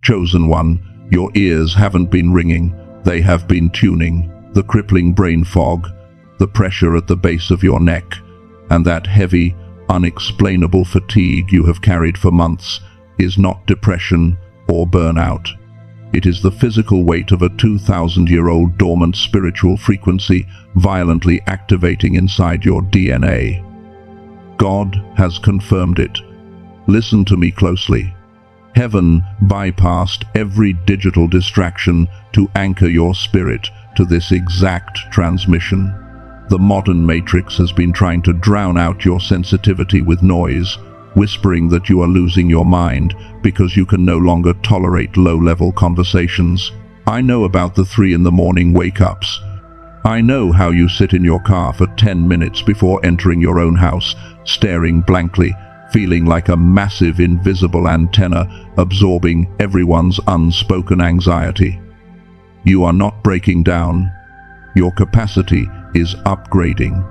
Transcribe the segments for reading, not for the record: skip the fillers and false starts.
Chosen one, your ears haven't been ringing, they have been tuning. The crippling brain fog, the pressure at the base of your neck, and that heavy, unexplainable fatigue you have carried for months is not depression or burnout. It is the physical weight of a 2,000-year-old dormant spiritual frequency violently activating inside your DNA. God has confirmed it. Listen to me closely. Heaven bypassed every digital distraction to anchor your spirit to this exact transmission. The modern matrix has been trying to drown out your sensitivity with noise, whispering that you are losing your mind because you can no longer tolerate low-level conversations. I know about the 3 in the morning wake-ups. I know how you sit in your car for 10 minutes before entering your own house, staring blankly, feeling like a massive invisible antenna absorbing everyone's unspoken anxiety. You are not breaking down. Your capacity is upgrading.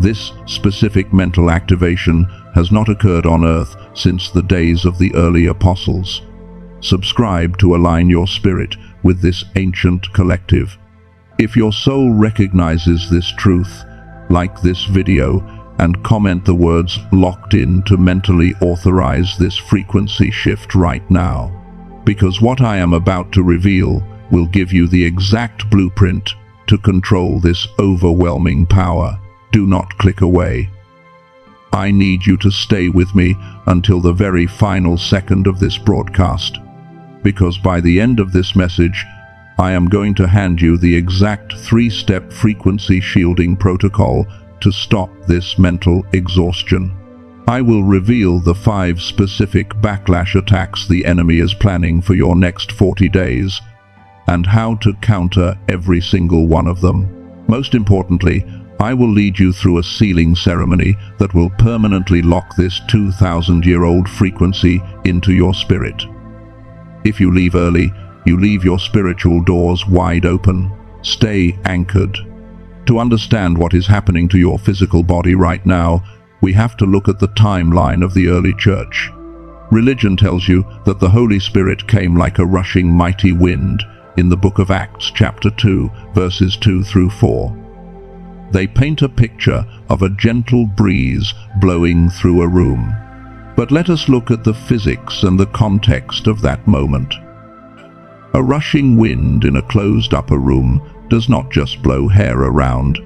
This specific mental activation has not occurred on Earth since the days of the early apostles. Subscribe to align your spirit with this ancient collective. If your soul recognizes this truth, like this video and comment the words "locked in" to mentally authorize this frequency shift right now. Because what I am about to reveal will give you the exact blueprint to control this overwhelming power. Do not click away. I need you to stay with me until the very final second of this broadcast, because by the end of this message, I am going to hand you the exact 3-step frequency shielding protocol to stop this mental exhaustion. I will reveal the 5 specific backlash attacks the enemy is planning for your next 40 days, and how to counter every single one of them. Most importantly, I will lead you through a sealing ceremony that will permanently lock this 2,000-year-old frequency into your spirit. If you leave early, you leave your spiritual doors wide open. Stay anchored. To understand what is happening to your physical body right now, we have to look at the timeline of the early church. Religion tells you that the Holy Spirit came like a rushing mighty wind in the book of Acts chapter 2, verses 2 through 4. They paint a picture of a gentle breeze blowing through a room. But let us look at the physics and the context of that moment. A rushing wind in a closed upper room does not just blow hair around.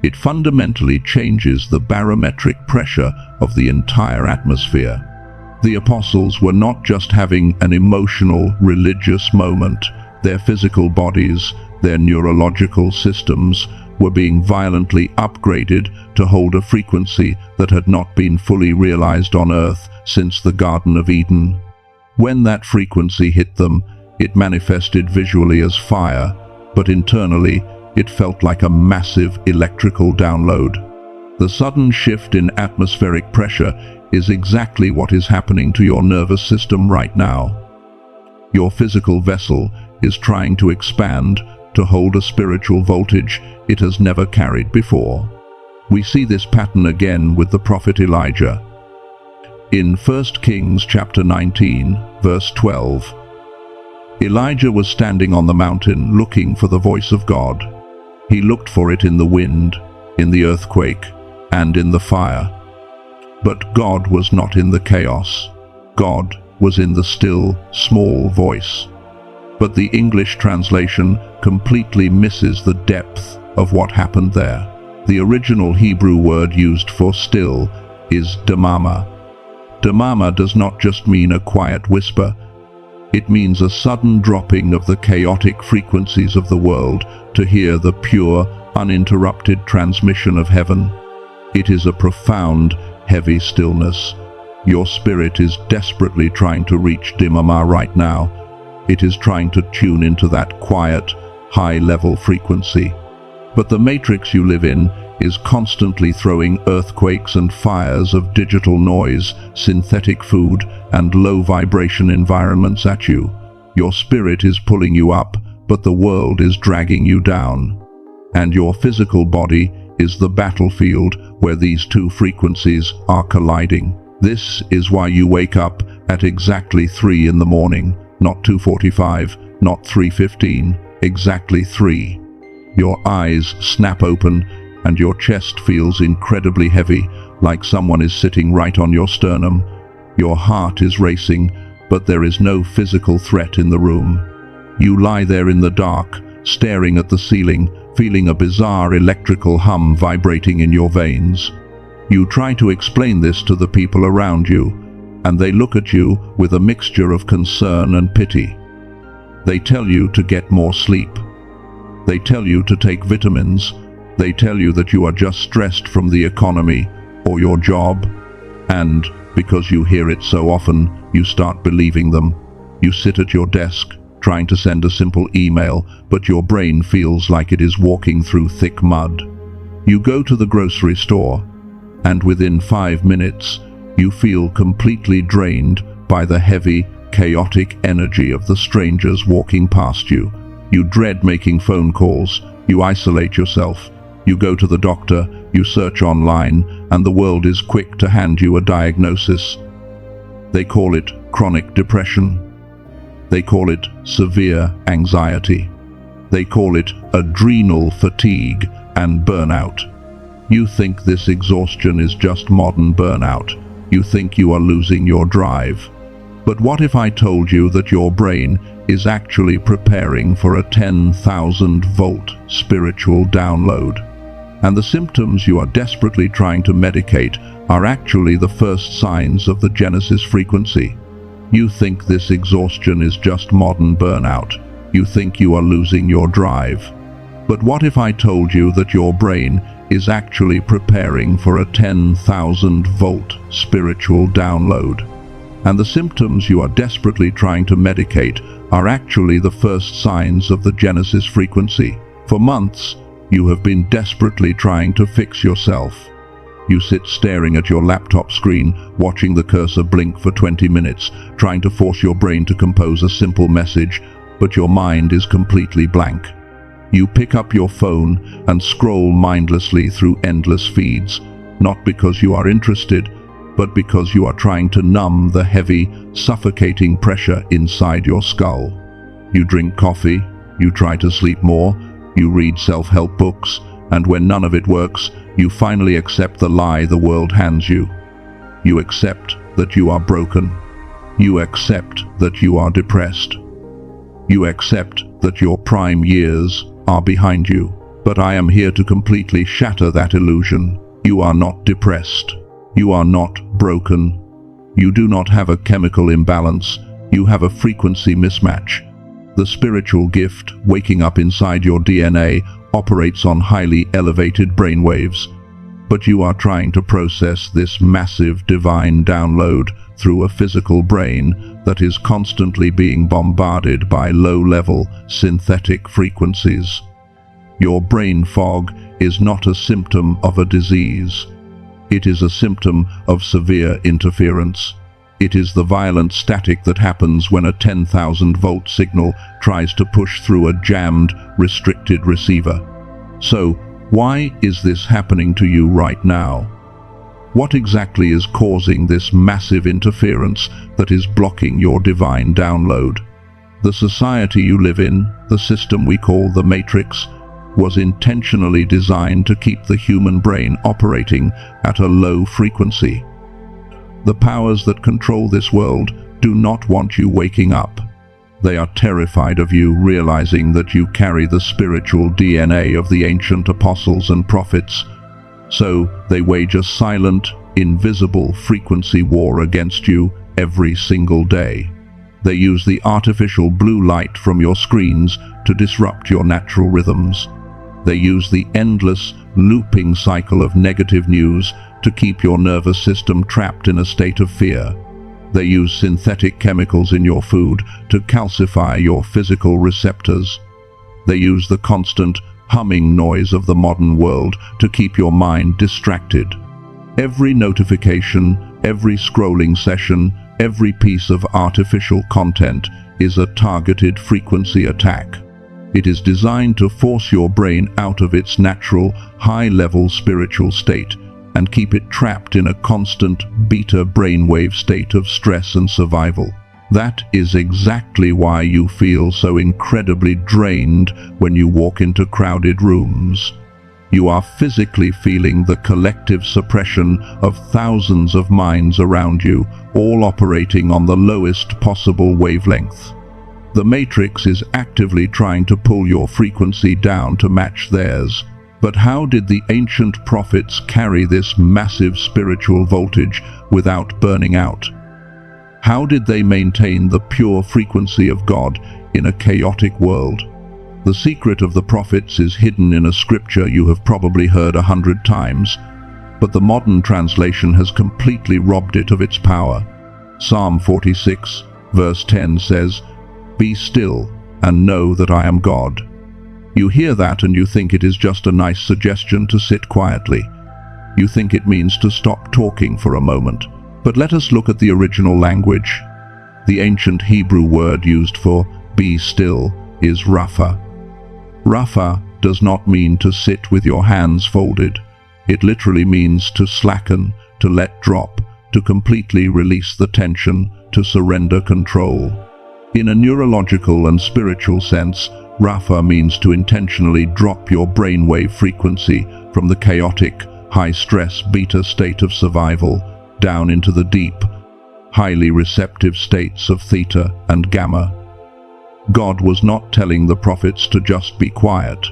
It fundamentally changes the barometric pressure of the entire atmosphere. The apostles were not just having an emotional, religious moment. Their physical bodies, their neurological systems, were being violently upgraded to hold a frequency that had not been fully realized on Earth since the Garden of Eden. When that frequency hit them, it manifested visually as fire, but internally it felt like a massive electrical download. The sudden shift in atmospheric pressure is exactly what is happening to your nervous system right now. Your physical vessel is trying to expand to hold a spiritual voltage it has never carried before. We see this pattern again with the prophet Elijah. In 1 Kings chapter 19, verse 12, Elijah was standing on the mountain looking for the voice of God. He looked for it in the wind, in the earthquake, and in the fire. But God was not in the chaos. God was in the still, small voice. But the English translation completely misses the depth of what happened there. The original Hebrew word used for still is damama. Damama does not just mean a quiet whisper. It means a sudden dropping of the chaotic frequencies of the world to hear the pure, uninterrupted transmission of heaven. It is a profound, heavy stillness. Your spirit is desperately trying to reach damama right now. It is trying to tune into that quiet, high-level frequency. But the matrix you live in is constantly throwing earthquakes and fires of digital noise, synthetic food, and low-vibration environments at you. Your spirit is pulling you up, but the world is dragging you down. And your physical body is the battlefield where these two frequencies are colliding. This is why you wake up at exactly 3 in the morning, not 2:45, not 3:15, exactly 3. Your eyes snap open and your chest feels incredibly heavy, like someone is sitting right on your sternum. Your heart is racing, but there is no physical threat in the room. You lie there in the dark, staring at the ceiling, feeling a bizarre electrical hum vibrating in your veins. You try to explain this to the people around you, and they look at you with a mixture of concern and pity. They tell you to get more sleep. They tell you to take vitamins. They tell you that you are just stressed from the economy or your job. And because you hear it so often, you start believing them. You sit at your desk, trying to send a simple email, but your brain feels like it is walking through thick mud. You go to the grocery store, and within 5 minutes, you feel completely drained by the heavy, chaotic energy of the strangers walking past you. You dread making phone calls. You isolate yourself. You go to the doctor. You search online, and the world is quick to hand you a diagnosis. They call it chronic depression. They call it severe anxiety. They call it adrenal fatigue and burnout. You think this exhaustion is just modern burnout. You think you are losing your drive. But what if I told you that your brain is actually preparing for a 10,000-volt spiritual download? And the symptoms you are desperately trying to medicate are actually the first signs of the Genesis frequency. You think this exhaustion is just modern burnout. You think you are losing your drive. But what if I told you that your brain is actually preparing for a 10,000-volt spiritual download? And the symptoms you are desperately trying to medicate are actually the first signs of the Genesis frequency. For months, you have been desperately trying to fix yourself. You sit staring at your laptop screen, watching the cursor blink for 20 minutes, trying to force your brain to compose a simple message, but your mind is completely blank. You pick up your phone and scroll mindlessly through endless feeds, not because you are interested, but because you are trying to numb the heavy, suffocating pressure inside your skull. You drink coffee, you try to sleep more, you read self-help books, and when none of it works, you finally accept the lie the world hands you. You accept that you are broken. You accept that you are depressed. You accept that your prime years are behind you. But I am here to completely shatter that illusion. You are not depressed. You are not broken. You do not have a chemical imbalance. You have a frequency mismatch. The spiritual gift, waking up inside your DNA, operates on highly elevated brainwaves. But you are trying to process this massive divine download through a physical brain that is constantly being bombarded by low-level synthetic frequencies. Your brain fog is not a symptom of a disease. It is a symptom of severe interference. It is the violent static that happens when a 10,000-volt signal tries to push through a jammed, restricted receiver. So, why is this happening to you right now? What exactly is causing this massive interference that is blocking your divine download? The society you live in, the system we call the Matrix, was intentionally designed to keep the human brain operating at a low frequency. The powers that control this world do not want you waking up. They are terrified of you realizing that you carry the spiritual DNA of the ancient apostles and prophets. So they wage a silent, invisible frequency war against you every single day. They use the artificial blue light from your screens to disrupt your natural rhythms. They use the endless, looping cycle of negative news to keep your nervous system trapped in a state of fear. They use synthetic chemicals in your food to calcify your physical receptors. They use the constant, humming noise of the modern world to keep your mind distracted. Every notification, every scrolling session, every piece of artificial content is a targeted frequency attack. It is designed to force your brain out of its natural, high-level spiritual state and keep it trapped in a constant beta brainwave state of stress and survival. That is exactly why you feel so incredibly drained when you walk into crowded rooms. You are physically feeling the collective suppression of thousands of minds around you, all operating on the lowest possible wavelength. The matrix is actively trying to pull your frequency down to match theirs. But how did the ancient prophets carry this massive spiritual voltage without burning out? How did they maintain the pure frequency of God in a chaotic world? The secret of the prophets is hidden in a scripture you have probably heard 100 times, but the modern translation has completely robbed it of its power. Psalm 46, verse 10 says, "Be still and know that I am God." You hear that and you think it is just a nice suggestion to sit quietly. You think it means to stop talking for a moment. But let us look at the original language. The ancient Hebrew word used for "be still" is rapha. Rapha does not mean to sit with your hands folded. It literally means to slacken, to let drop, to completely release the tension, to surrender control. In a neurological and spiritual sense, rapha means to intentionally drop your brainwave frequency from the chaotic, high-stress beta state of survival down into the deep, highly receptive states of theta and gamma. God was not telling the prophets to just be quiet.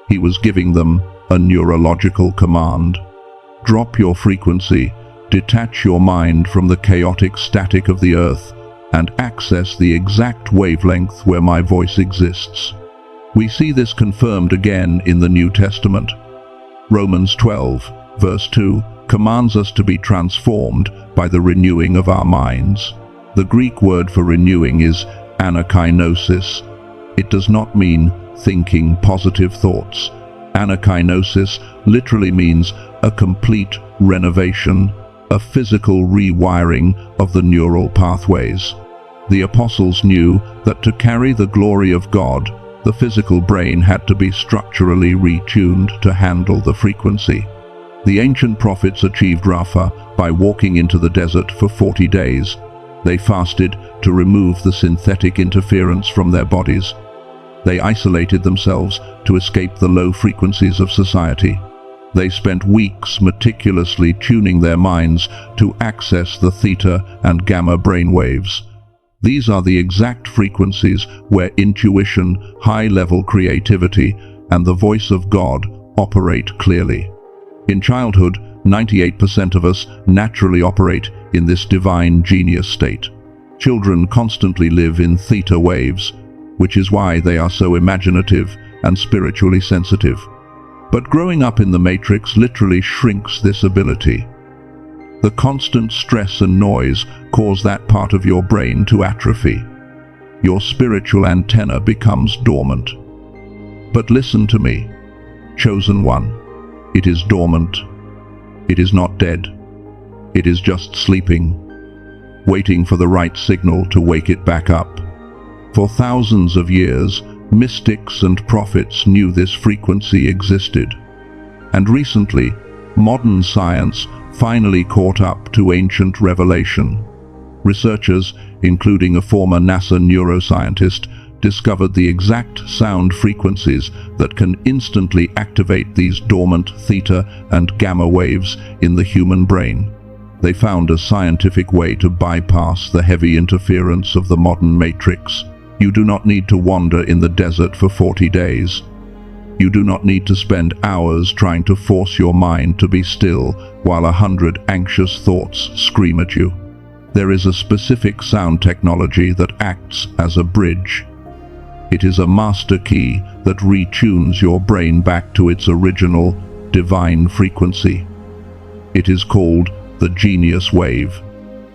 He was giving them a neurological command. Drop your frequency, detach your mind from the chaotic static of the earth, and access the exact wavelength where my voice exists. We see this confirmed again in the New Testament. Romans 12, verse 2, commands us to be transformed by the renewing of our minds. The Greek word for renewing is anakinosis. It does not mean thinking positive thoughts. Anakinosis literally means a complete renovation, a physical rewiring of the neural pathways. The apostles knew that to carry the glory of God, the physical brain had to be structurally retuned to handle the frequency. The ancient prophets achieved rapha by walking into the desert for 40 days. They fasted to remove the synthetic interference from their bodies. They isolated themselves to escape the low frequencies of society. They spent weeks meticulously tuning their minds to access the theta and gamma brainwaves. These are the exact frequencies where intuition, high-level creativity, and the voice of God operate clearly. In childhood, 98% of us naturally operate in this divine genius state. Children constantly live in theta waves, which is why they are so imaginative and spiritually sensitive. But growing up in the matrix literally shrinks this ability. The constant stress and noise cause that part of your brain to atrophy. Your spiritual antenna becomes dormant. But listen to me, chosen one. It is dormant. It is not dead. It is just sleeping, waiting for the right signal to wake it back up. For thousands of years, mystics and prophets knew this frequency existed. And recently, modern science finally caught up to ancient revelation. Researchers, including a former NASA neuroscientist, discovered the exact sound frequencies that can instantly activate these dormant theta and gamma waves in the human brain. They found a scientific way to bypass the heavy interference of the modern matrix. You do not need to wander in the desert for 40 days. You do not need to spend hours trying to force your mind to be still while 100 anxious thoughts scream at you. There is a specific sound technology that acts as a bridge. It is a master key that retunes your brain back to its original, divine frequency. It is called the genius wave.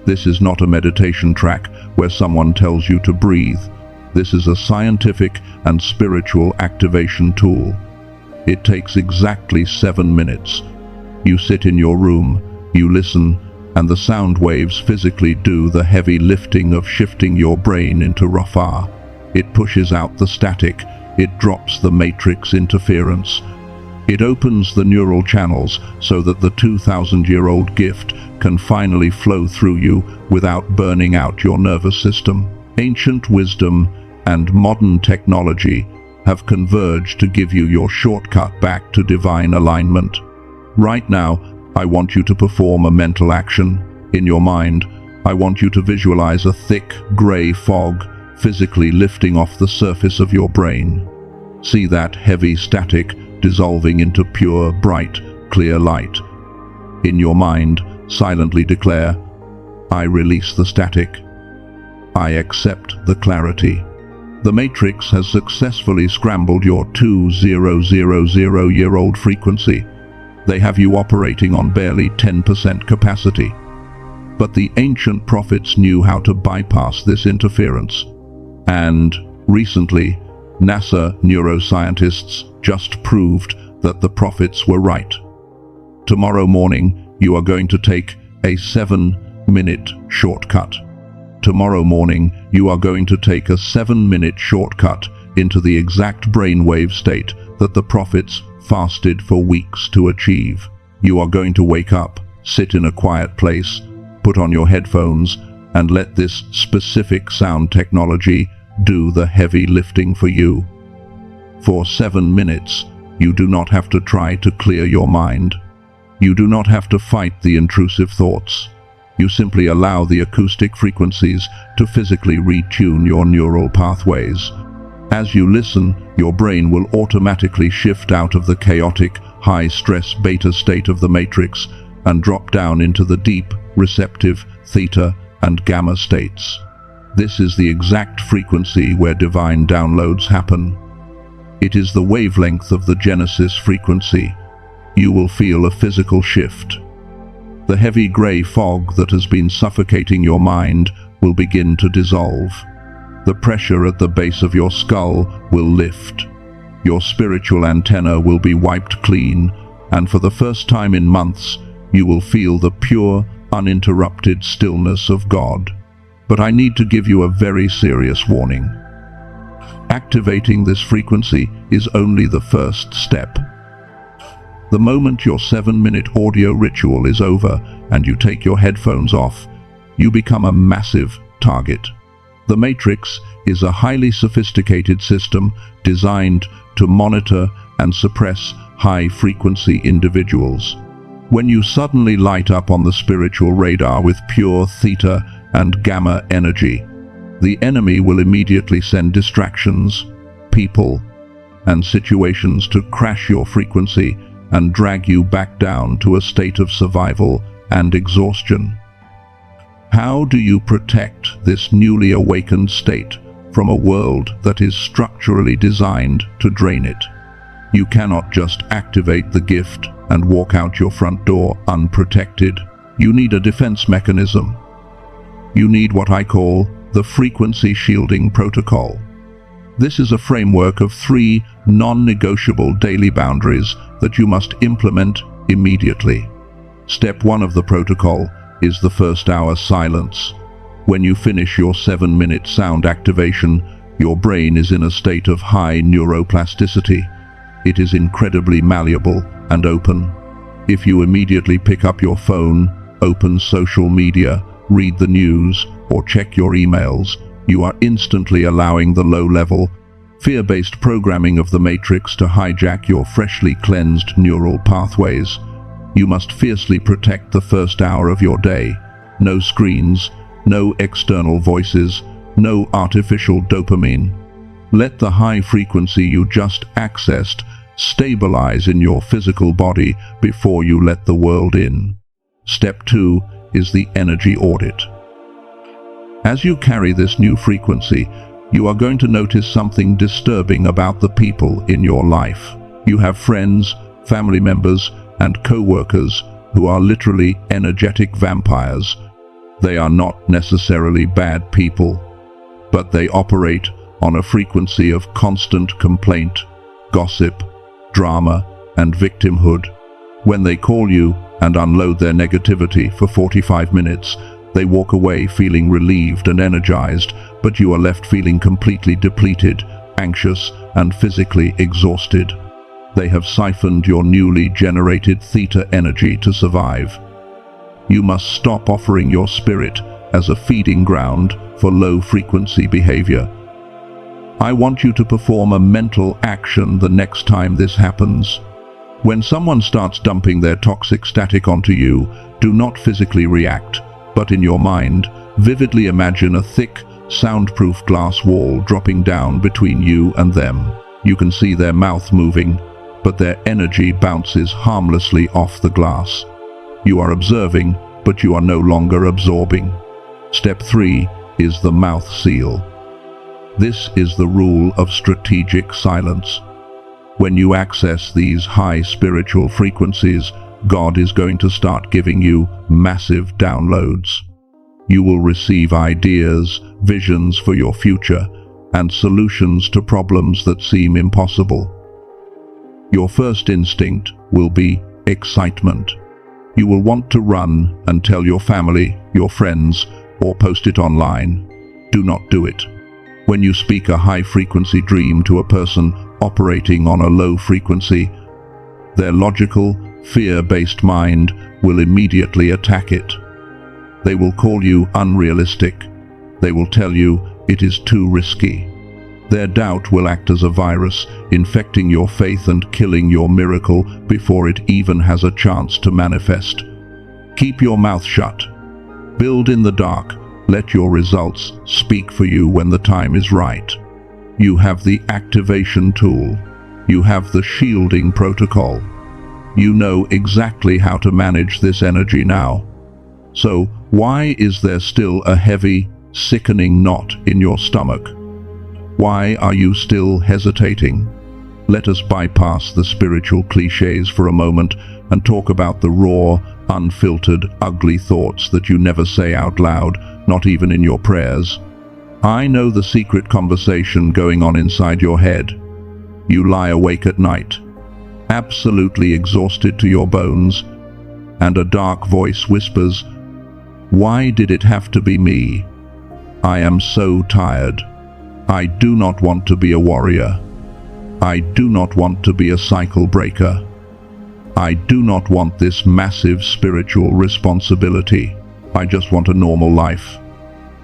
This is not a meditation track where someone tells you to breathe. This is a scientific and spiritual activation tool. It takes exactly 7 minutes. You sit in your room, you listen, and the sound waves physically do the heavy lifting of shifting your brain into rapha. It pushes out the static. It drops the matrix interference. It opens the neural channels so that the 2,000-year-old gift can finally flow through you without burning out your nervous system. Ancient wisdom and modern technology have converged to give you your shortcut back to divine alignment. Right now, I want you to perform a mental action. In your mind, I want you to visualize a thick, gray fog physically lifting off the surface of your brain. See that heavy static dissolving into pure, bright, clear light. In your mind, silently declare, I release the static. I accept the clarity. The Matrix has successfully scrambled your 2000-year-old frequency. They have you operating on barely 10% capacity. But the ancient prophets knew how to bypass this interference. And, recently, NASA neuroscientists just proved that the prophets were right. Tomorrow morning, you are going to take a 7-minute shortcut. Tomorrow morning, you are going to take a 7-minute shortcut into the exact brainwave state that the prophets fasted for weeks to achieve. You are going to wake up, sit in a quiet place, put on your headphones, and let this specific sound technology do the heavy lifting for you. For 7 minutes, you do not have to try to clear your mind. You do not have to fight the intrusive thoughts. You simply allow the acoustic frequencies to physically retune your neural pathways. As you listen, your brain will automatically shift out of the chaotic, high-stress beta state of the matrix and drop down into the deep, receptive theta and gamma states. This is the exact frequency where divine downloads happen. It is the wavelength of the Genesis frequency. You will feel a physical shift. The heavy gray fog that has been suffocating your mind will begin to dissolve. The pressure at the base of your skull will lift. Your spiritual antenna will be wiped clean, and for the first time in months, you will feel the pure, uninterrupted stillness of God. But I need to give you a very serious warning. Activating this frequency is only the first step. The moment your 7-minute audio ritual is over and you take your headphones off, you become a massive target. The Matrix is a highly sophisticated system designed to monitor and suppress high-frequency individuals. When you suddenly light up on the spiritual radar with pure theta and gamma energy, the enemy will immediately send distractions, people, and situations to crash your frequency and drag you back down to a state of survival and exhaustion. How do you protect this newly awakened state from a world that is structurally designed to drain it? You cannot just activate the gift and walk out your front door unprotected. You need a defense mechanism. You need what I call the frequency shielding protocol. This is a framework of 3 non-negotiable daily boundaries that you must implement immediately. Step 1 of the protocol is the first-hour silence. When you finish your 7-minute sound activation, your brain is in a state of high neuroplasticity. It is incredibly malleable and open. If you immediately pick up your phone, open social media, read the news, or check your emails, you are instantly allowing the low-level, fear-based programming of the Matrix to hijack your freshly cleansed neural pathways. You must fiercely protect the first hour of your day. No screens, no external voices, no artificial dopamine. Let the high frequency you just accessed stabilize in your physical body before you let the world in. Step 2 is the energy audit. As you carry this new frequency, you are going to notice something disturbing about the people in your life. You have friends, family members, and co-workers who are literally energetic vampires. They are not necessarily bad people, but they operate on a frequency of constant complaint, gossip, drama, and victimhood. When they call you and unload their negativity for 45 minutes, they walk away feeling relieved and energized, but you are left feeling completely depleted, anxious, and physically exhausted. They have siphoned your newly generated theta energy to survive. You must stop offering your spirit as a feeding ground for low-frequency behavior. I want you to perform a mental action the next time this happens. When someone starts dumping their toxic static onto you, do not physically react, but in your mind, vividly imagine a thick, soundproof glass wall dropping down between you and them. You can see their mouth moving, but their energy bounces harmlessly off the glass. You are observing, but you are no longer absorbing. Step 3 is the mouth seal. This is the rule of strategic silence. When you access these high spiritual frequencies, God is going to start giving you massive downloads. You will receive ideas, visions for your future, and solutions to problems that seem impossible. Your first instinct will be excitement. You will want to run and tell your family, your friends, or post it online. Do not do it. When you speak a high-frequency dream to a person operating on a low frequency, their logical, fear-based mind will immediately attack it. They will call you unrealistic. They will tell you it is too risky. Their doubt will act as a virus, infecting your faith and killing your miracle before it even has a chance to manifest. Keep your mouth shut. Build in the dark. Let your results speak for you when the time is right. You have the activation tool. You have the shielding protocol. You know exactly how to manage this energy now. So, why is there still a heavy, sickening knot in your stomach? Why are you still hesitating? Let us bypass the spiritual cliches for a moment and talk about the raw, unfiltered, ugly thoughts that you never say out loud, not even in your prayers. I know the secret conversation going on inside your head. You lie awake at night, absolutely exhausted to your bones, and a dark voice whispers, "Why did it have to be me? I am so tired. I do not want to be a warrior. I do not want to be a cycle breaker. I do not want this massive spiritual responsibility. I just want a normal life.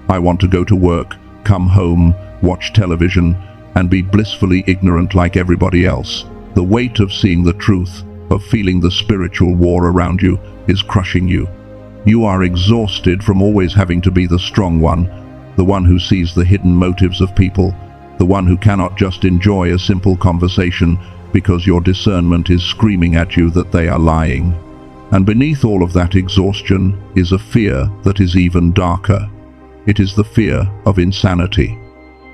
I want to go to work, come home, watch television, and be blissfully ignorant like everybody else." The weight of seeing the truth, of feeling the spiritual war around you, is crushing you. You are exhausted from always having to be the strong one, the one who sees the hidden motives of people, the one who cannot just enjoy a simple conversation because your discernment is screaming at you that they are lying. And beneath all of that exhaustion is a fear that is even darker. It is the fear of insanity.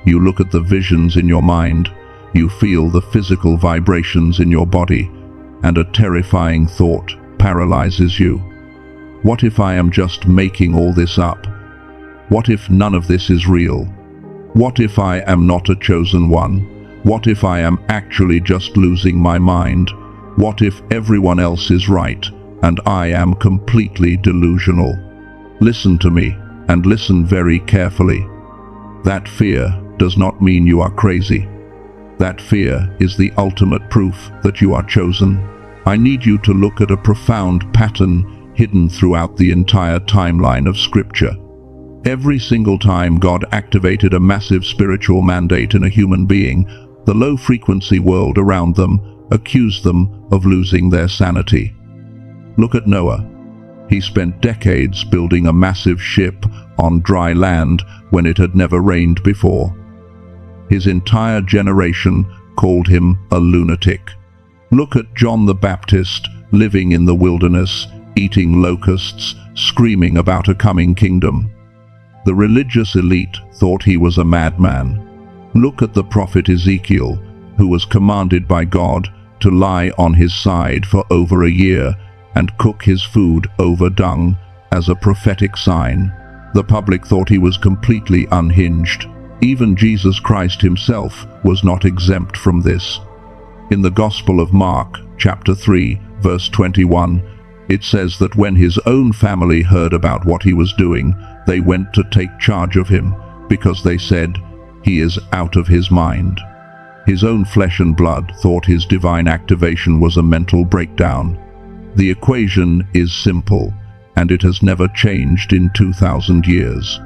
You look at the visions in your mind, you feel the physical vibrations in your body, and a terrifying thought paralyzes you. What if I am just making all this up? What if none of this is real? What if I am not a chosen one? What if I am actually just losing my mind? What if everyone else is right and I am completely delusional? Listen to me, and listen very carefully. That fear does not mean you are crazy. That fear is the ultimate proof that you are chosen. I need you to look at a profound pattern hidden throughout the entire timeline of Scripture. Every single time God activated a massive spiritual mandate in a human being, the low-frequency world around them accused them of losing their sanity. Look at Noah. He spent decades building a massive ship on dry land when it had never rained before. His entire generation called him a lunatic. Look at John the Baptist living in the wilderness, eating locusts, screaming about a coming kingdom. The religious elite thought he was a madman. Look at the prophet Ezekiel, who was commanded by God to lie on his side for over a year and cook his food over dung as a prophetic sign. The public thought he was completely unhinged. Even Jesus Christ himself was not exempt from this. In the Gospel of Mark, chapter 3, verse 21, it says that when his own family heard about what he was doing, they went to take charge of him because they said, "He is out of his mind." His own flesh and blood thought his divine activation was a mental breakdown. The equation is simple, and it has never changed in 2,000 years.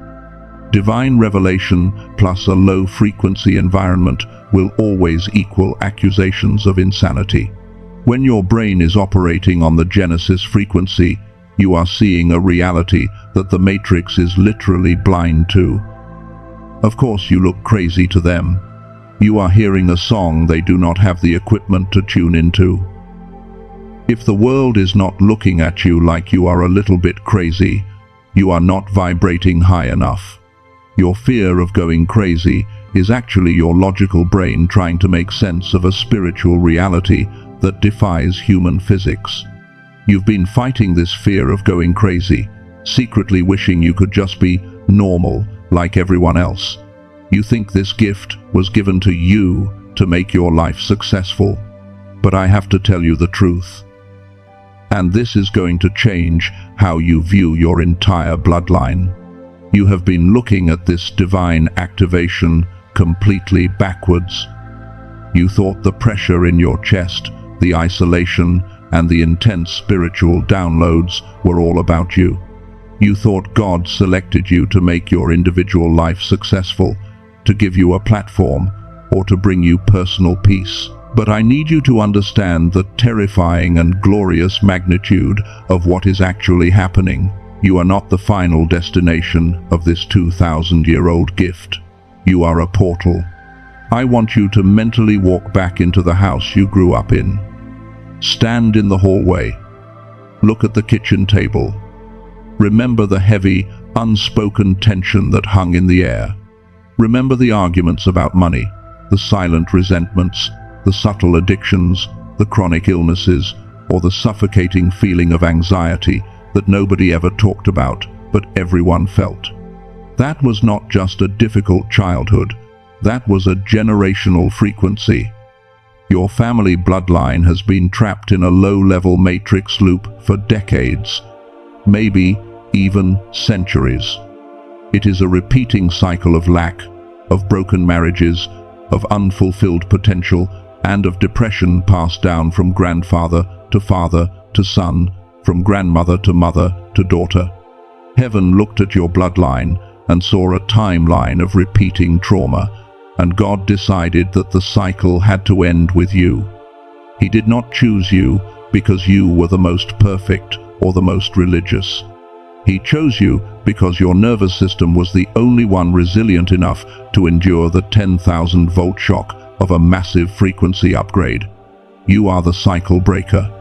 Divine revelation plus a low-frequency environment will always equal accusations of insanity. When your brain is operating on the Genesis frequency, you are seeing a reality that the Matrix is literally blind to. Of course, you look crazy to them. You are hearing a song they do not have the equipment to tune into. If the world is not looking at you like you are a little bit crazy, you are not vibrating high enough. Your fear of going crazy is actually your logical brain trying to make sense of a spiritual reality that defies human physics. You've been fighting this fear of going crazy, secretly wishing you could just be normal like everyone else. You think this gift was given to you to make your life successful. But I have to tell you the truth. And this is going to change how you view your entire bloodline. You have been looking at this divine activation completely backwards. You thought the pressure in your chest, the isolation, and the intense spiritual downloads were all about you. You thought God selected you to make your individual life successful, to give you a platform, or to bring you personal peace. But I need you to understand the terrifying and glorious magnitude of what is actually happening. You are not the final destination of this 2,000-year-old gift. You are a portal. I want you to mentally walk back into the house you grew up in. Stand in the hallway. Look at the kitchen table. Remember the heavy, unspoken tension that hung in the air. Remember the arguments about money, the silent resentments, the subtle addictions, the chronic illnesses, or the suffocating feeling of anxiety that nobody ever talked about, but everyone felt. That was not just a difficult childhood, that was a generational frequency. Your family bloodline has been trapped in a low-level matrix loop for decades, maybe even centuries. It is a repeating cycle of lack, of broken marriages, of unfulfilled potential, and of depression passed down from grandfather to son, from grandmother to mother to daughter. Heaven looked at your bloodline and saw a timeline of repeating trauma, and God decided that the cycle had to end with you. He did not choose you because you were the most perfect or the most religious. He chose you because your nervous system was the only one resilient enough to endure the 10,000-volt shock of a massive frequency upgrade. You are the cycle breaker.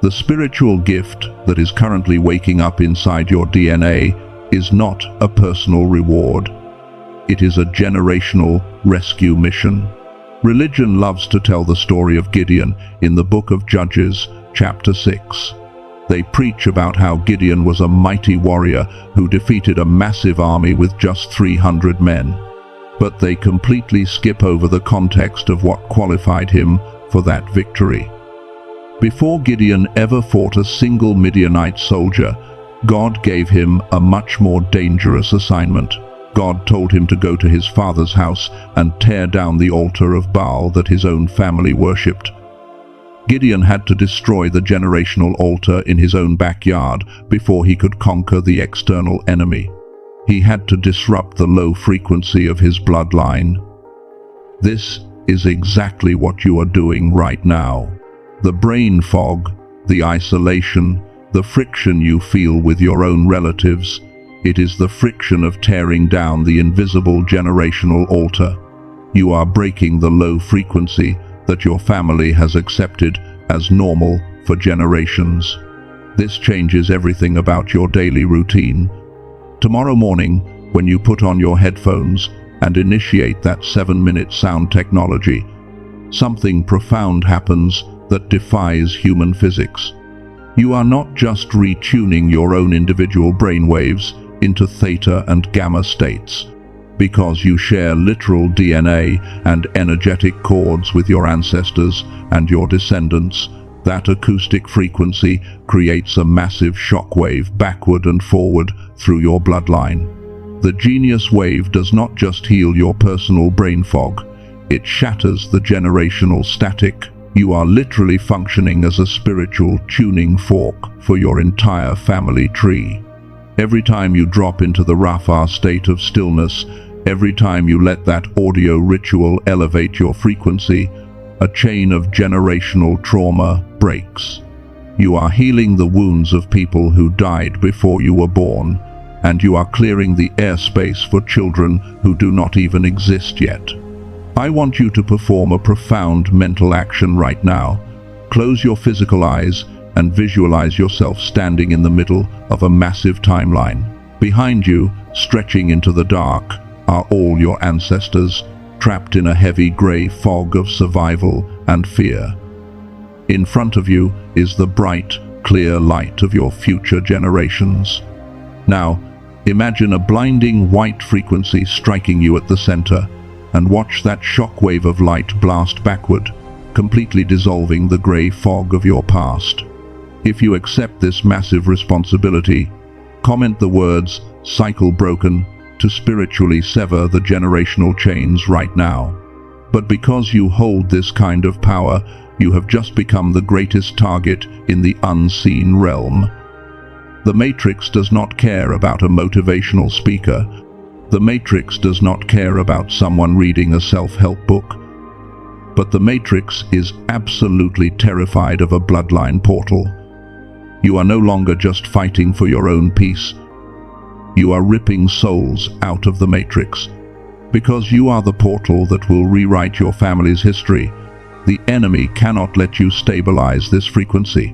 The spiritual gift that is currently waking up inside your DNA is not a personal reward. It is a generational rescue mission. Religion loves to tell the story of Gideon in the book of Judges, chapter 6. They preach about how Gideon was a mighty warrior who defeated a massive army with just 300 men. But they completely skip over the context of what qualified him for that victory. Before Gideon ever fought a single Midianite soldier, God gave him a much more dangerous assignment. God told him to go to his father's house and tear down the altar of Baal that his own family worshipped. Gideon had to destroy the generational altar in his own backyard before he could conquer the external enemy. He had to disrupt the low frequency of his bloodline. This is exactly what you are doing right now. The brain fog, the isolation, the friction you feel with your own relatives, it is the friction of tearing down the invisible generational altar. You are breaking the low frequency that your family has accepted as normal for generations. This changes everything about your daily routine. Tomorrow morning, when you put on your headphones and initiate that 7-minute sound technology, something profound happens that defies human physics. You are not just retuning your own individual brainwaves into theta and gamma states. Because you share literal DNA and energetic cords with your ancestors and your descendants, that acoustic frequency creates a massive shockwave backward and forward through your bloodline. The genius wave does not just heal your personal brain fog, It shatters the generational static. You are literally functioning as a spiritual tuning fork for your entire family tree. Every time you drop into the Rafa state of stillness, every time you let that audio ritual elevate your frequency, a chain of generational trauma breaks. You are healing the wounds of people who died before you were born, and you are clearing the airspace for children who do not even exist yet. I want you to perform a profound mental action right now. Close your physical eyes and visualize yourself standing in the middle of a massive timeline. Behind you, stretching into the dark, are all your ancestors, trapped in a heavy gray fog of survival and fear. In front of you is the bright, clear light of your future generations. Now, imagine a blinding white frequency striking you at the center, and watch that shockwave of light blast backward, completely dissolving the gray fog of your past. If you accept this massive responsibility, comment the words "cycle broken" to spiritually sever the generational chains right now. But because you hold this kind of power, you have just become the greatest target in the unseen realm. The Matrix does not care about a motivational speaker. The Matrix does not care about someone reading a self-help book. But the Matrix is absolutely terrified of a bloodline portal. You are no longer just fighting for your own peace. You are ripping souls out of the Matrix. Because you are the portal that will rewrite your family's history. The enemy cannot let you stabilize this frequency.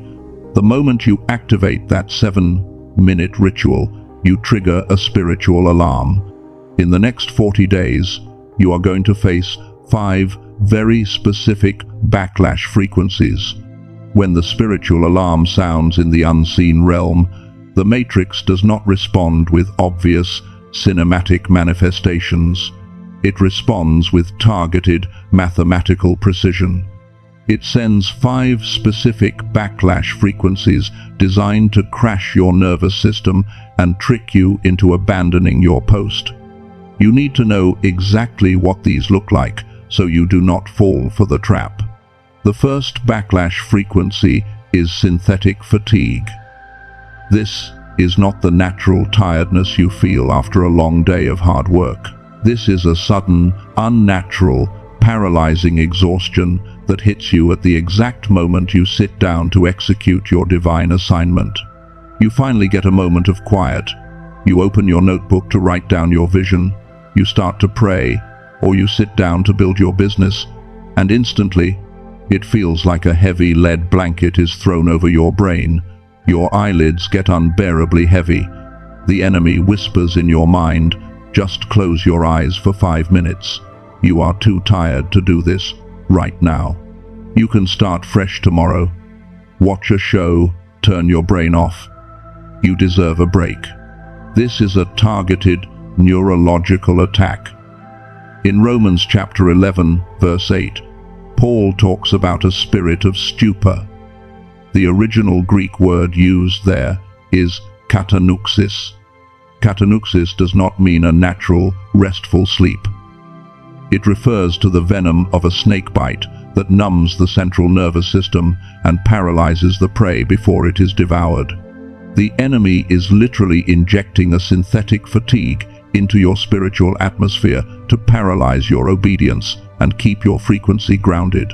The moment you activate that 7-minute ritual, you trigger a spiritual alarm. In the next 40 days, you are going to face 5 very specific backlash frequencies. When the spiritual alarm sounds in the unseen realm, the Matrix does not respond with obvious cinematic manifestations. It responds with targeted mathematical precision. It sends 5 specific backlash frequencies designed to crash your nervous system and trick you into abandoning your post. You need to know exactly what these look like so you do not fall for the trap. The first backlash frequency is synthetic fatigue. This is not the natural tiredness you feel after a long day of hard work. This is a sudden, unnatural, paralyzing exhaustion that hits you at the exact moment you sit down to execute your divine assignment. You finally get a moment of quiet. You open your notebook to write down your vision. You start to pray, or you sit down to build your business, and instantly, it feels like a heavy lead blanket is thrown over your brain. Your eyelids get unbearably heavy. The enemy whispers in your mind, "Just close your eyes for 5 minutes. You are too tired to do this right now. You can start fresh tomorrow. Watch a show, turn your brain off. You deserve a break." This is a targeted neurological attack. In Romans chapter 11, verse 8, Paul talks about a spirit of stupor. The original Greek word used there is katanuxis. Katanuxis does not mean a natural, restful sleep. It refers to the venom of a snake bite that numbs the central nervous system and paralyzes the prey before it is devoured. The enemy is literally injecting a synthetic fatigue into your spiritual atmosphere to paralyze your obedience and keep your frequency grounded.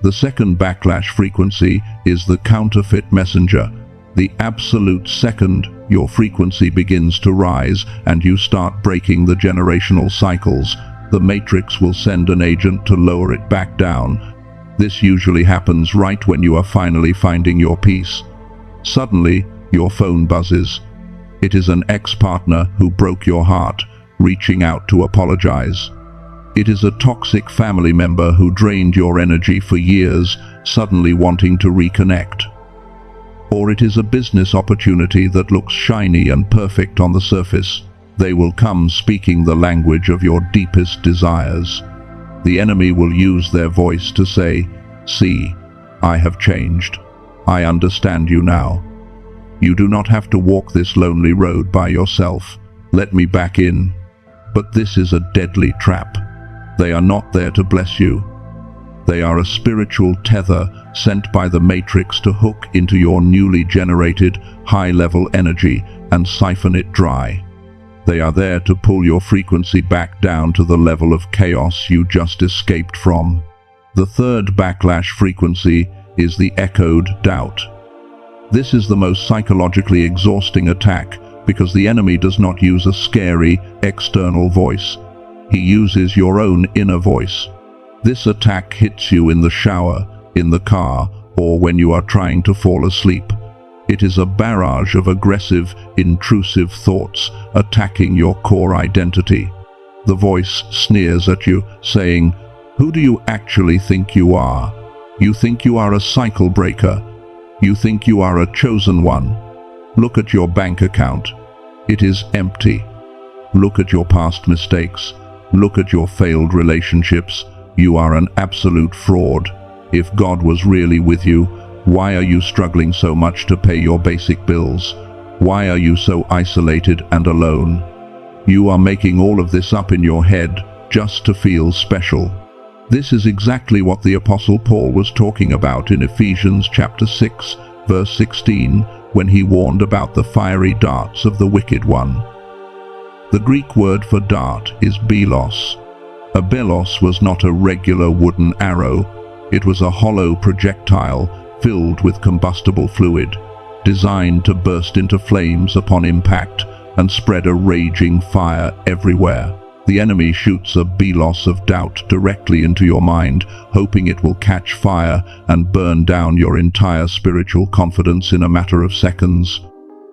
The second backlash frequency is the counterfeit messenger. The absolute second your frequency begins to rise and you start breaking the generational cycles, the Matrix will send an agent to lower it back down. This usually happens right when you are finally finding your peace. Suddenly, your phone buzzes. It is an ex-partner who broke your heart, reaching out to apologize. It is a toxic family member who drained your energy for years, suddenly wanting to reconnect. Or it is a business opportunity that looks shiny and perfect on the surface. They will come speaking the language of your deepest desires. The enemy will use their voice to say, "See, I have changed. I understand you now. You do not have to walk this lonely road by yourself. Let me back in." But this is a deadly trap. They are not there to bless you. They are a spiritual tether sent by the matrix to hook into your newly generated high-level energy and siphon it dry. They are there to pull your frequency back down to the level of chaos you just escaped from. The third backlash frequency is the echoed doubt. This is the most psychologically exhausting attack because the enemy does not use a scary external voice. He uses your own inner voice. This attack hits you in the shower, in the car, or when you are trying to fall asleep. It is a barrage of aggressive, intrusive thoughts attacking your core identity. The voice sneers at you, saying, "Who do you actually think you are? You think you are a cycle breaker. You think you are a chosen one. Look at your bank account. It is empty. Look at your past mistakes. Look at your failed relationships. You are an absolute fraud. If God was really with you, why are you struggling so much to pay your basic bills? Why are you so isolated and alone? You are making all of this up in your head just to feel special." This is exactly what the Apostle Paul was talking about in Ephesians chapter 6, verse 16, when he warned about the fiery darts of the wicked one. The Greek word for dart is belos. A belos was not a regular wooden arrow. It was a hollow projectile filled with combustible fluid, designed to burst into flames upon impact and spread a raging fire everywhere. The enemy shoots a belos of doubt directly into your mind, hoping it will catch fire and burn down your entire spiritual confidence in a matter of seconds.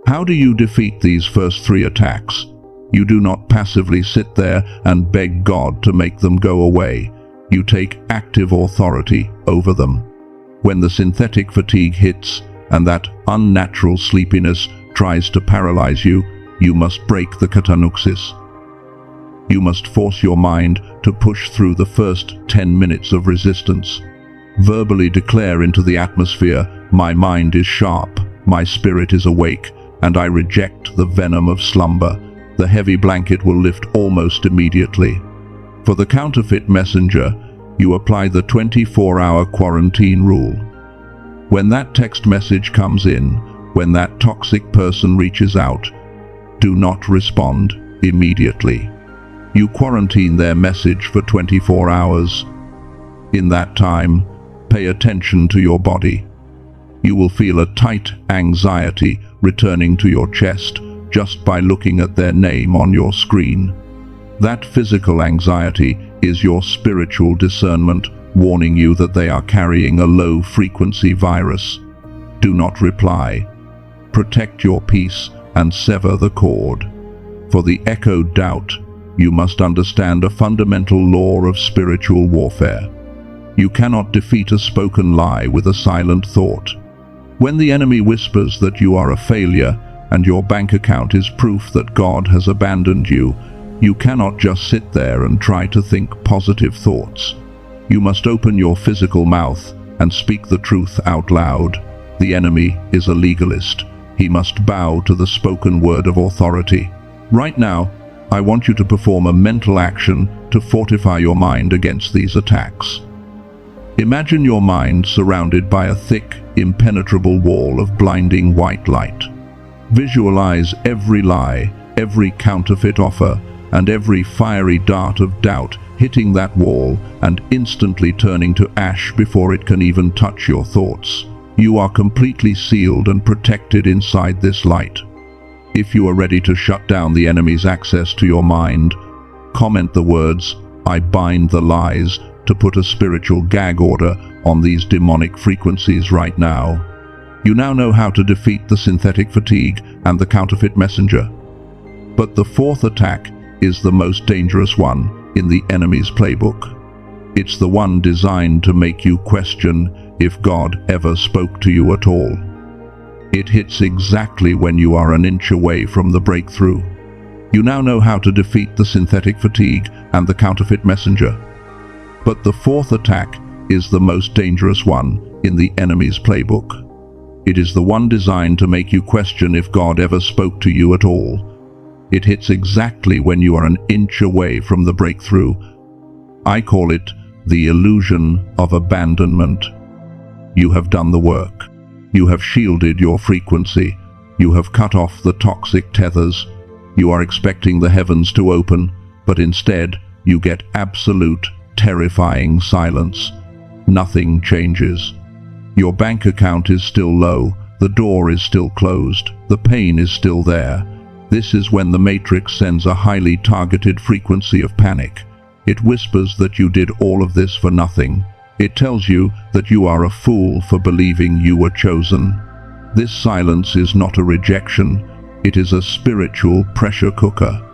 How do you defeat these first three attacks? You do not passively sit there and beg God to make them go away. You take active authority over them. When the synthetic fatigue hits and that unnatural sleepiness tries to paralyze you, you must break the katanuxis. You must force your mind to push through the first 10 minutes of resistance. Verbally declare into the atmosphere, "My mind is sharp, my spirit is awake, and I reject the venom of slumber." The heavy blanket will lift almost immediately. For the counterfeit messenger, you apply the 24-hour quarantine rule. When that text message comes in, when that toxic person reaches out, do not respond immediately. You quarantine their message for 24 hours. In that time, pay attention to your body. You will feel a tight anxiety returning to your chest just by looking at their name on your screen. That physical anxiety is your spiritual discernment warning you that they are carrying a low-frequency virus. Do not reply. Protect your peace and sever the cord. For the echoed doubt, you must understand a fundamental law of spiritual warfare. You cannot defeat a spoken lie with a silent thought. When the enemy whispers that you are a failure and your bank account is proof that God has abandoned you, you cannot just sit there and try to think positive thoughts. You must open your physical mouth and speak the truth out loud. The enemy is a legalist. He must bow to the spoken word of authority. Right now, I want you to perform a mental action to fortify your mind against these attacks. Imagine your mind surrounded by a thick, impenetrable wall of blinding white light. Visualize every lie, every counterfeit offer, and every fiery dart of doubt hitting that wall and instantly turning to ash before it can even touch your thoughts. You are completely sealed and protected inside this light. If you are ready to shut down the enemy's access to your mind, comment the words, "I bind the lies," to put a spiritual gag order on these demonic frequencies right now. You now know how to defeat the synthetic fatigue and the counterfeit messenger. But the fourth attack is the most dangerous one in the enemy's playbook. It's the one designed to make you question if God ever spoke to you at all. It hits exactly when you are an inch away from the breakthrough. You now know how to defeat the synthetic fatigue and the counterfeit messenger. But the fourth attack is the most dangerous one in the enemy's playbook. It is the one designed to make you question if God ever spoke to you at all. It hits exactly when you are an inch away from the breakthrough. I call it the illusion of abandonment. You have done the work. You have shielded your frequency. You have cut off the toxic tethers. You are expecting the heavens to open, but instead you get absolute, terrifying silence. Nothing changes. Your bank account is still low. The door is still closed. The pain is still there. This is when the matrix sends a highly targeted frequency of panic. It whispers that you did all of this for nothing. It tells you that you are a fool for believing you were chosen. This silence is not a rejection. It is a spiritual pressure cooker.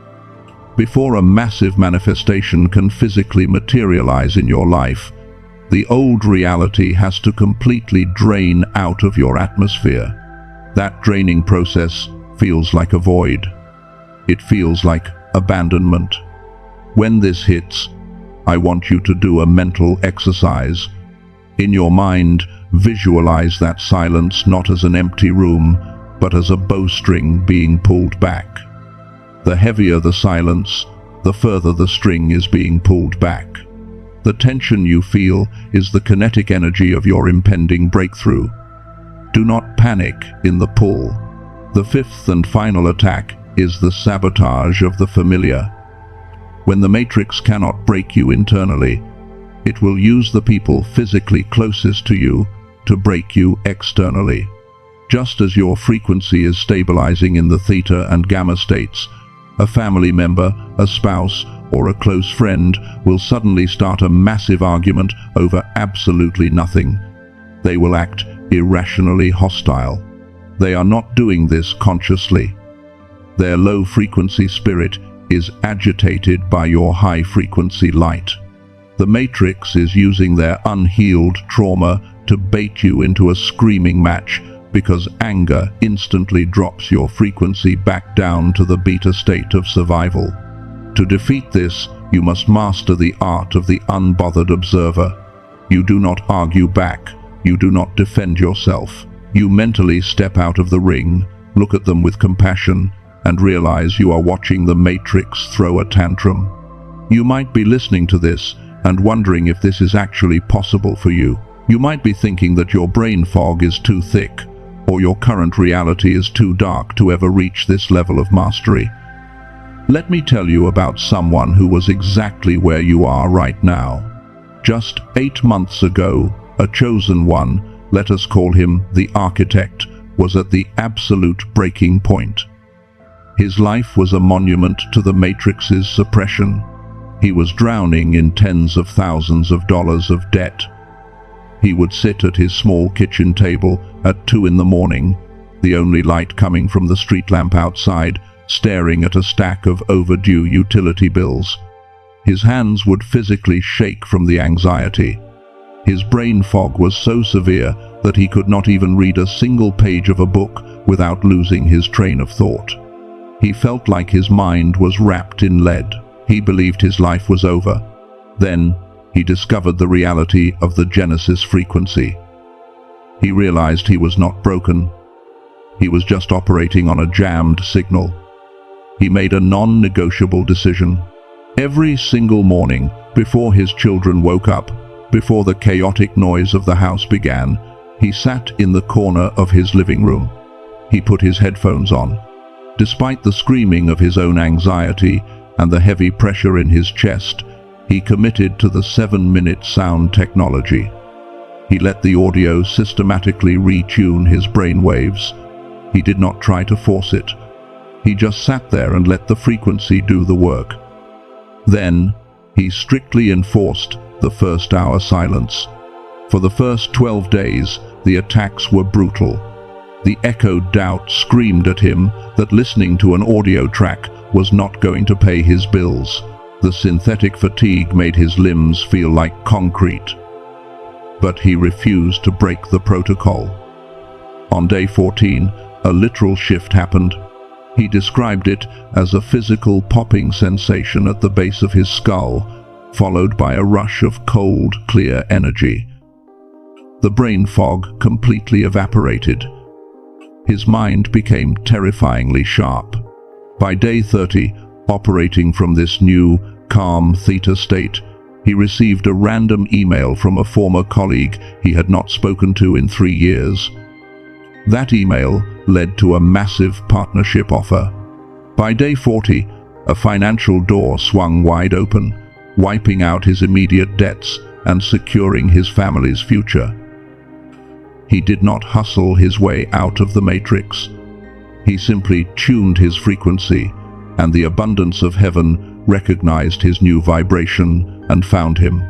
Before a massive manifestation can physically materialize in your life, the old reality has to completely drain out of your atmosphere. That draining process feels like a void. It feels like abandonment. When this hits, I want you to do a mental exercise. In your mind, visualize that silence not as an empty room, but as a bowstring being pulled back. The heavier the silence, the further the string is being pulled back. The tension you feel is the kinetic energy of your impending breakthrough. Do not panic in the pull. The fifth and final attack is the sabotage of the familiar. When the matrix cannot break you internally, it will use the people physically closest to you to break you externally. Just as your frequency is stabilizing in the theta and gamma states, a family member, a spouse, or a close friend will suddenly start a massive argument over absolutely nothing. They will act irrationally hostile. They are not doing this consciously. Their low-frequency spirit is agitated by your high-frequency light. The matrix is using their unhealed trauma to bait you into a screaming match, because anger instantly drops your frequency back down to the beta state of survival. To defeat this, you must master the art of the unbothered observer. You do not argue back. You do not defend yourself. You mentally step out of the ring, look at them with compassion, and realize you are watching the matrix throw a tantrum. You might be listening to this and wondering if this is actually possible for you. You might be thinking that your brain fog is too thick, or your current reality is too dark to ever reach this level of mastery. Let me tell you about someone who was exactly where you are right now. Just 8 months ago, a chosen one, let us call him the architect, was at the absolute breaking point. His life was a monument to the matrix's suppression. He was drowning in tens of thousands of dollars of debt. He would sit at his small kitchen table at 2 in the morning, the only light coming from the street lamp outside, staring at a stack of overdue utility bills. His hands would physically shake from the anxiety. His brain fog was so severe that he could not even read a single page of a book without losing his train of thought. He felt like his mind was wrapped in lead. He believed his life was over. Then he discovered the reality of the Genesis frequency. He realized he was not broken. He was just operating on a jammed signal. He made a non-negotiable decision. Every single morning, before his children woke up, before the chaotic noise of the house began, he sat in the corner of his living room. He put his headphones on. Despite the screaming of his own anxiety and the heavy pressure in his chest, he committed to the 7-minute sound technology. He let the audio systematically retune his brainwaves. He did not try to force it. He just sat there and let the frequency do the work. Then, he strictly enforced the first-hour silence. For the first 12 days, the attacks were brutal. The echoed doubt screamed at him that listening to an audio track was not going to pay his bills. The synthetic fatigue made his limbs feel like concrete. But he refused to break the protocol. On day 14, a literal shift happened. He described it as a physical popping sensation at the base of his skull, followed by a rush of cold, clear energy. The brain fog completely evaporated. His mind became terrifyingly sharp. By day 30, operating from this new, calm theta state, He received a random email from a former colleague he had not spoken to in 3 years. That email led to a massive partnership offer. By day 40, a financial door swung wide open, wiping out his immediate debts and securing his family's future. He did not hustle his way out of the matrix. He simply tuned his frequency, and the abundance of heaven recognized his new vibration and found him.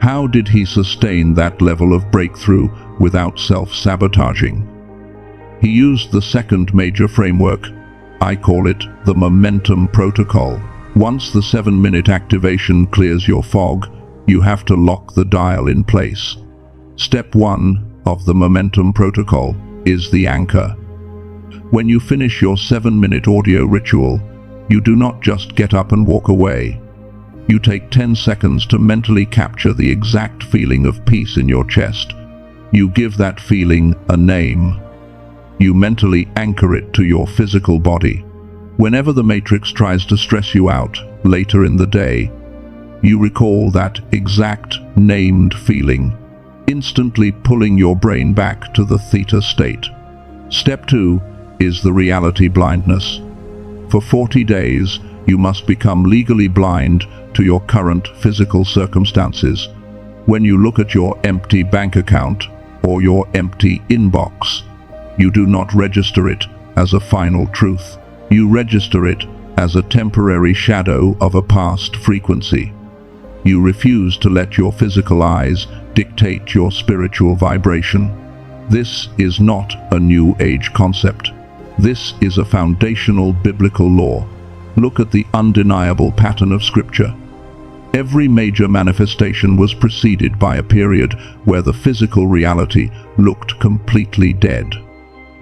How did he sustain that level of breakthrough without self-sabotaging? He used the second major framework. I call it the momentum protocol. Once the 7-minute activation clears your fog, you have to lock the dial in place. Step 1 of the momentum protocol is the anchor. When you finish your 7-minute audio ritual, you do not just get up and walk away. You take 10 seconds to mentally capture the exact feeling of peace in your chest. You give that feeling a name. You mentally anchor it to your physical body. Whenever the matrix tries to stress you out later in the day, you recall that exact named feeling, instantly pulling your brain back to the theta state. Step 2 is the reality blindness. For 40 days, you must become legally blind to your current physical circumstances. When you look at your empty bank account or your empty inbox, you do not register it as a final truth. You register it as a temporary shadow of a past frequency. You refuse to let your physical eyes dictate your spiritual vibration. This is not a New Age concept. This is a foundational biblical law. Look at the undeniable pattern of Scripture. Every major manifestation was preceded by a period where the physical reality looked completely dead.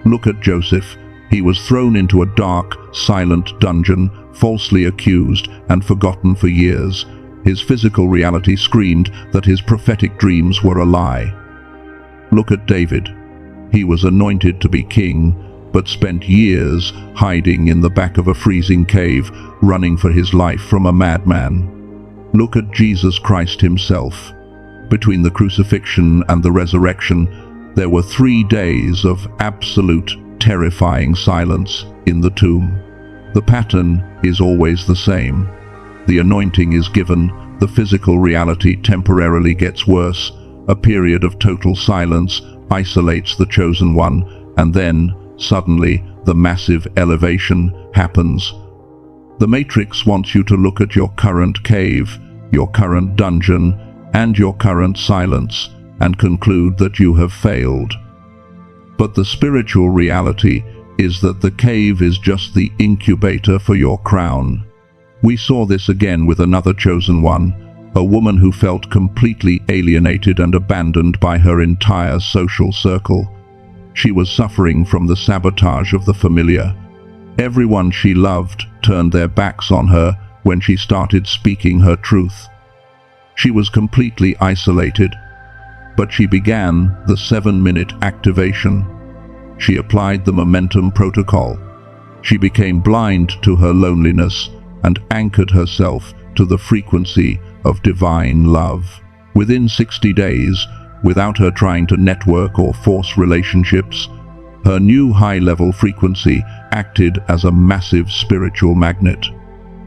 Look at Joseph. He was thrown into a dark, silent dungeon, falsely accused and forgotten for years. His physical reality screamed that his prophetic dreams were a lie. Look at David. He was anointed to be king, but spent years hiding in the back of a freezing cave, running for his life from a madman. Look at Jesus Christ himself. Between the crucifixion and the resurrection, there were 3 days of absolute, terrifying silence in the tomb. The pattern is always the same. The anointing is given, the physical reality temporarily gets worse, a period of total silence isolates the chosen one, and then, suddenly, the massive elevation happens. The Matrix wants you to look at your current cave, your current dungeon, and your current silence, and conclude that you have failed. But the spiritual reality is that the cave is just the incubator for your crown. We saw this again with another chosen one, a woman who felt completely alienated and abandoned by her entire social circle. She was suffering from the sabotage of the familiar. Everyone she loved turned their backs on her when she started speaking her truth. She was completely isolated, but she began the 7-minute activation. She applied the momentum protocol. She became blind to her loneliness and anchored herself to the frequency of divine love. Within 60 days, without her trying to network or force relationships, her new high-level frequency acted as a massive spiritual magnet.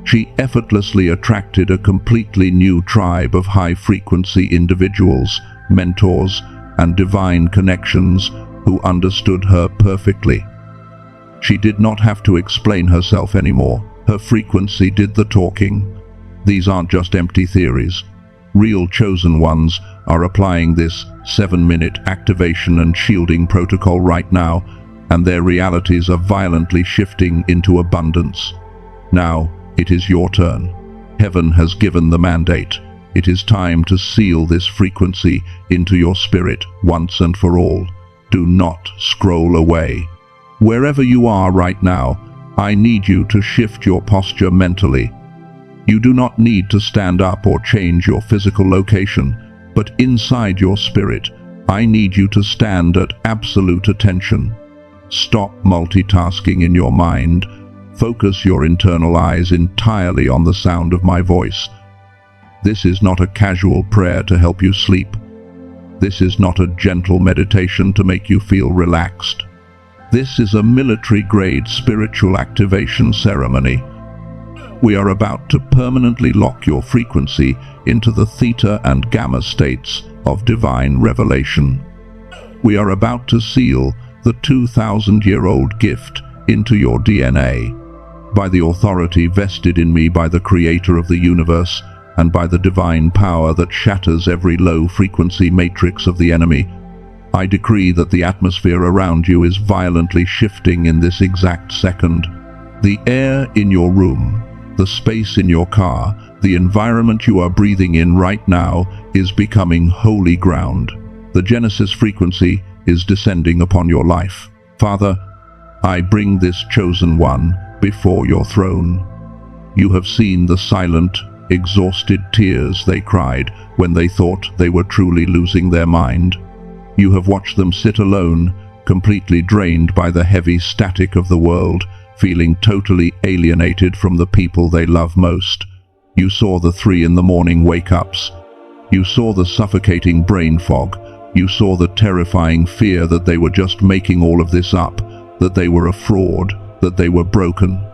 She effortlessly attracted a completely new tribe of high-frequency individuals, mentors, and divine connections who understood her perfectly. She did not have to explain herself anymore. Her frequency did the talking. These aren't just empty theories. Real chosen ones are applying this 7-minute activation and shielding protocol right now, and their realities are violently shifting into abundance. Now, it is your turn. Heaven has given the mandate. It is time to seal this frequency into your spirit once and for all. Do not scroll away. Wherever you are right now, I need you to shift your posture mentally. You do not need to stand up or change your physical location, but inside your spirit, I need you to stand at absolute attention. Stop multitasking in your mind. Focus your internal eyes entirely on the sound of my voice. This is not a casual prayer to help you sleep. This is not a gentle meditation to make you feel relaxed. This is a military-grade spiritual activation ceremony. We are about to permanently lock your frequency into the theta and gamma states of divine revelation. We are about to seal the 2,000-year-old gift into your DNA. By the authority vested in me by the Creator of the universe, and by the divine power that shatters every low-frequency matrix of the enemy, I decree that the atmosphere around you is violently shifting in this exact second. The air in your room, the space in your car, the environment you are breathing in right now is becoming holy ground. The Genesis frequency is descending upon your life. Father, I bring this chosen one before your throne. You have seen the silent, exhausted tears they cried when they thought they were truly losing their mind. You have watched them sit alone, completely drained by the heavy static of the world, feeling totally alienated from the people they love most. You saw the 3 a.m. wake-ups. You saw the suffocating brain fog. You saw the terrifying fear that they were just making all of this up, that they were a fraud, that they were broken.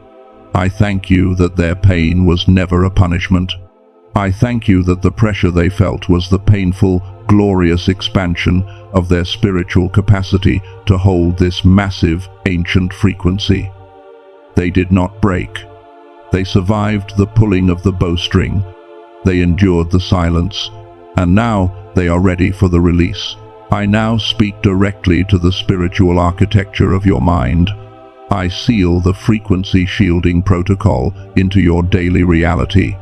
I thank you that their pain was never a punishment. I thank you that the pressure they felt was the painful, glorious expansion of their spiritual capacity to hold this massive, ancient frequency. They did not break. They survived the pulling of the bowstring. They endured the silence. And now they are ready for the release. I now speak directly to the spiritual architecture of your mind. I seal the frequency shielding protocol into your daily reality.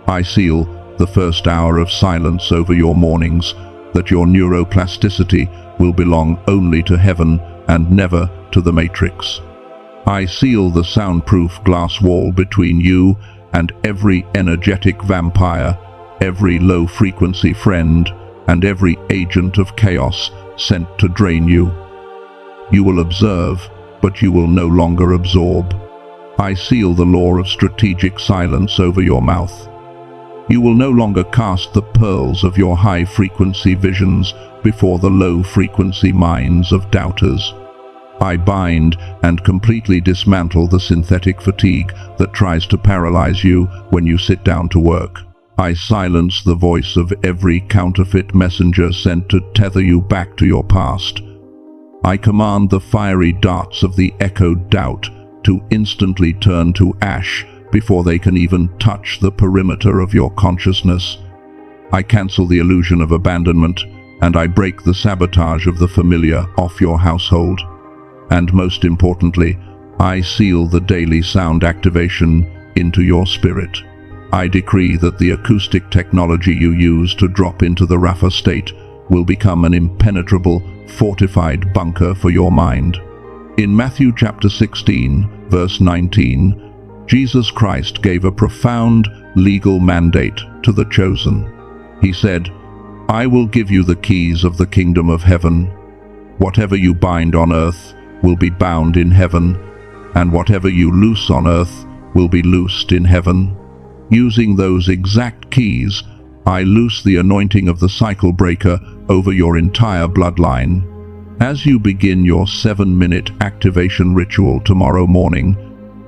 I seal the first hour of silence over your mornings, that your neuroplasticity will belong only to heaven and never to the matrix. I seal the soundproof glass wall between you and every energetic vampire, every low-frequency friend, and every agent of chaos sent to drain you. You will observe, but you will no longer absorb. I seal the law of strategic silence over your mouth. You will no longer cast the pearls of your high-frequency visions before the low-frequency minds of doubters. I bind and completely dismantle the synthetic fatigue that tries to paralyze you when you sit down to work. I silence the voice of every counterfeit messenger sent to tether you back to your past. I command the fiery darts of the echoed doubt to instantly turn to ash before they can even touch the perimeter of your consciousness. I cancel the illusion of abandonment, and I break the sabotage of the familiar off your household. And most importantly, I seal the daily sound activation into your spirit. I decree that the acoustic technology you use to drop into the Rafa state will become an impenetrable, fortified bunker for your mind. In Matthew chapter 16, verse 19, Jesus Christ gave a profound legal mandate to the chosen. He said, "I will give you the keys of the kingdom of heaven. Whatever you bind on earth will be bound in heaven, and whatever you loose on earth will be loosed in heaven." Using those exact keys, I loose the anointing of the cycle breaker over your entire bloodline. As you begin your 7-minute activation ritual tomorrow morning,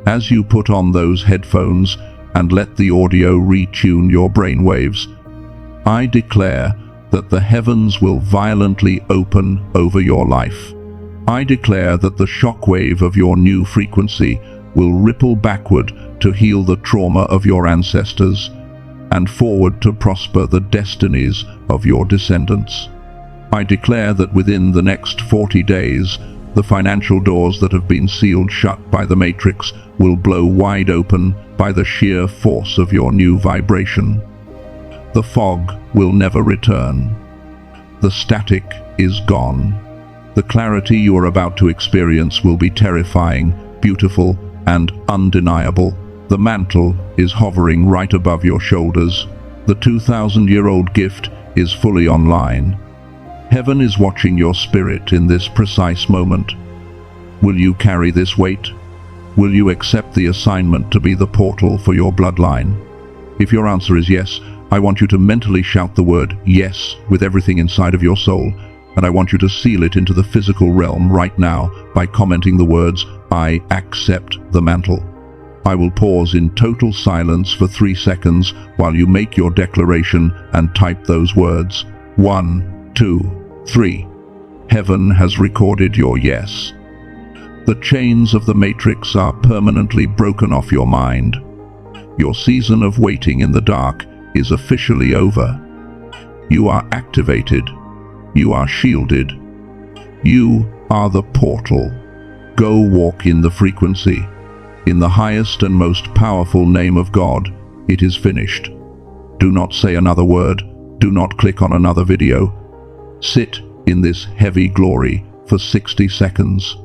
as you put on those headphones and let the audio retune your brainwaves, I declare that the heavens will violently open over your life. I declare that the shockwave of your new frequency will ripple backward to heal the trauma of your ancestors, and forward to prosper the destinies of your descendants. I declare that within the next 40 days, the financial doors that have been sealed shut by the matrix will blow wide open by the sheer force of your new vibration. The fog will never return. The static is gone. The clarity you are about to experience will be terrifying, beautiful, and undeniable. The mantle is hovering right above your shoulders. The 2,000-year-old gift is fully online. Heaven is watching your spirit in this precise moment. Will you carry this weight? Will you accept the assignment to be the portal for your bloodline? If your answer is yes, I want you to mentally shout the word yes with everything inside of your soul, and I want you to seal it into the physical realm right now by commenting the words, I accept the mantle. I will pause in total silence for 3 seconds while you make your declaration and type those words. 1, 2, 3. Heaven has recorded your yes. The chains of the matrix are permanently broken off your mind. Your season of waiting in the dark is officially over. You are activated. You are shielded. You are the portal. Go walk in the frequency. In the highest and most powerful name of God, it is finished. Do not say another word. Do not click on another video. Sit in this heavy glory for 60 seconds.